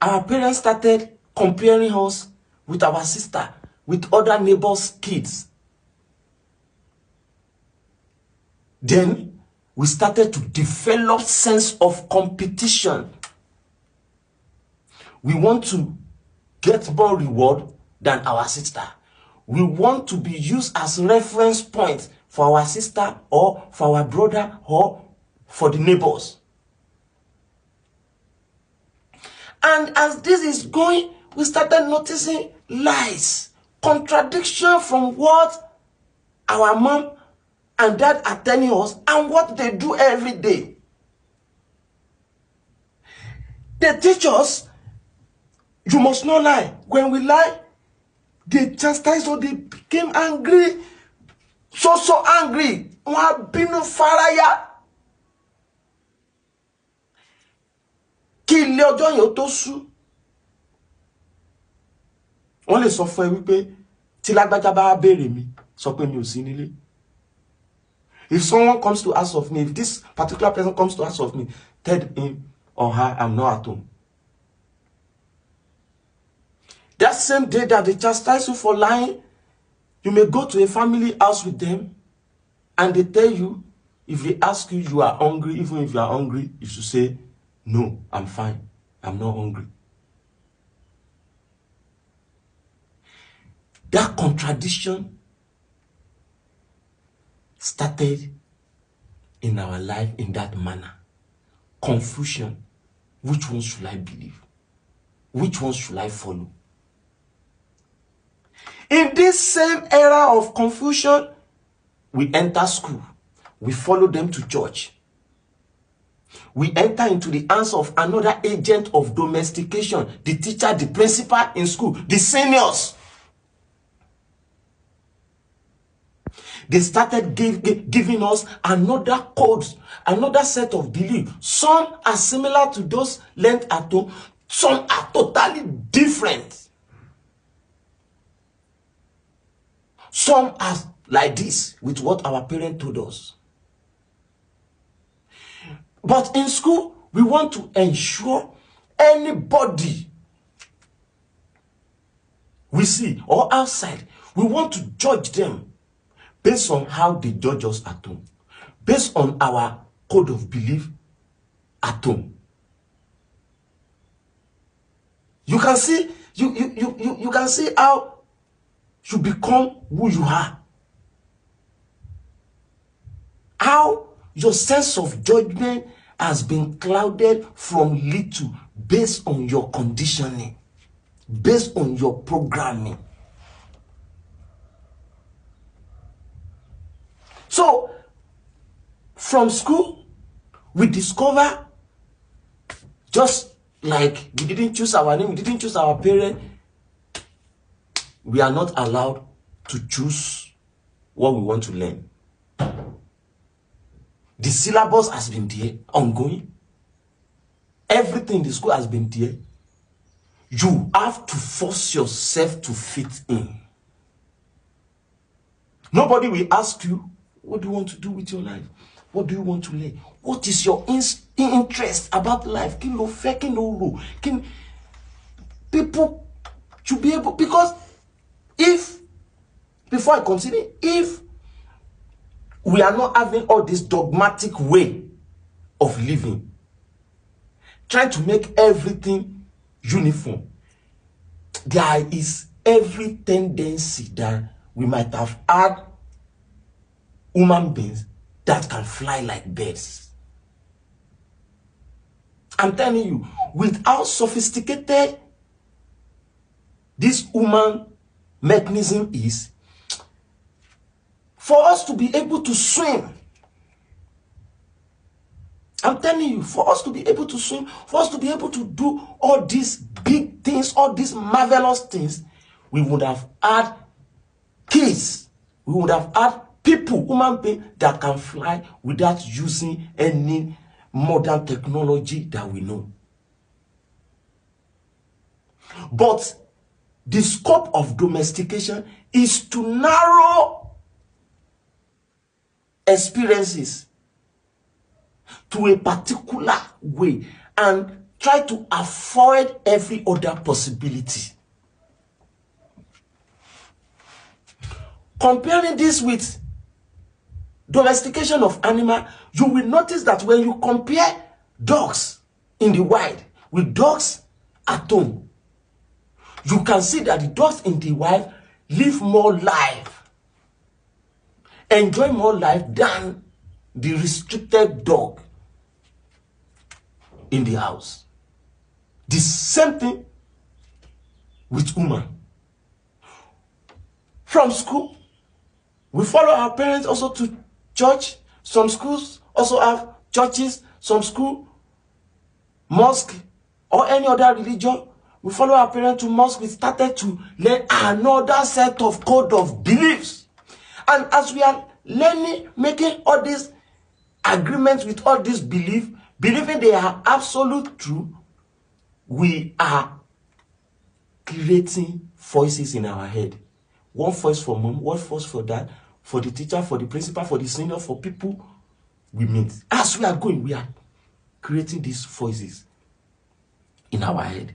our parents started comparing us with our sister, with other neighbors' kids. Then we started to develop sense of competition. We want to get more reward than our sister. We want to be used as reference point for our sister or for our brother or for the neighbors. And as this is going, we started noticing lies, contradiction from what our mom and dad are telling us and what they do every day. They teach us, you must not lie. When we lie, they chastise or they became angry. So angry. Wabinu faraya. Kí ilé ọjọ́ yẹn tó sú. Wọ́n lè sọ fún ẹ wípé tí lágbájá bá béèrè mi, sọ pé mi ò sí nílé. If someone comes to ask of me, if this particular person comes to ask of me, tell him or her I'm not at home. That same day that they chastise you for lying, you may go to a family house with them and they tell you, if they ask you, you are hungry, even if you are hungry, you should say, no, I'm fine. I'm not hungry. That contradiction started in our life in that manner. Confusion. Which one should I believe? Which one should I follow? In this same era of confusion, we enter school. We follow them to church. We enter into the hands of another agent of domestication, the teacher, the principal in school, the seniors. They started giving us another codes, another set of beliefs. Some are similar to those learned at home. Some are totally different. Some are like this with what our parents told us. But in school, we want to ensure anybody we see or outside, we want to judge them based on how they judge us at home, based on our code of belief at home. You can see, you can see how you become who you are. How your sense of judgment has been clouded from little based on your conditioning, based on your programming. So, from school, we discover, just like we didn't choose our name, we didn't choose our parent, we are not allowed to choose what we want to learn. The syllabus has been there, ongoing. Everything in the school has been there. You have to force yourself to fit in. Nobody will ask you, what do you want to do with your life? What do you want to learn? What is your interest about life? People should be able, because before I continue, if we are not having all this dogmatic way of living, trying to make everything uniform, there is every tendency that we might have had human beings that can fly like birds. I'm telling you, with how sophisticated this human mechanism is, for us to be able to swim, I'm telling you, for us to be able to swim, for us to be able to do all these big things, all these marvelous things, we would have had kids, we would have had people, human beings that can fly without using any modern technology that we know. But the scope of domestication is to narrow experiences to a particular way and try to avoid every other possibility. Comparing this with domestication of animal, you will notice that when you compare dogs in the wild with dogs at home, you can see that the dogs in the wild live more life, enjoy more life than the restricted dog in the house. The same thing with women. From school, we follow our parents also to church. Some schools also have churches. Some school, mosque, or any other religion. We follow our parents to mosque. We started to learn another set of code of beliefs. And as we are learning, making all these agreements with all these beliefs, believing they are absolute true, we are creating voices in our head. One voice for mom, one voice for dad, for the teacher, for the principal, for the senior, for people we meet. As we are going, we are creating these voices in our head.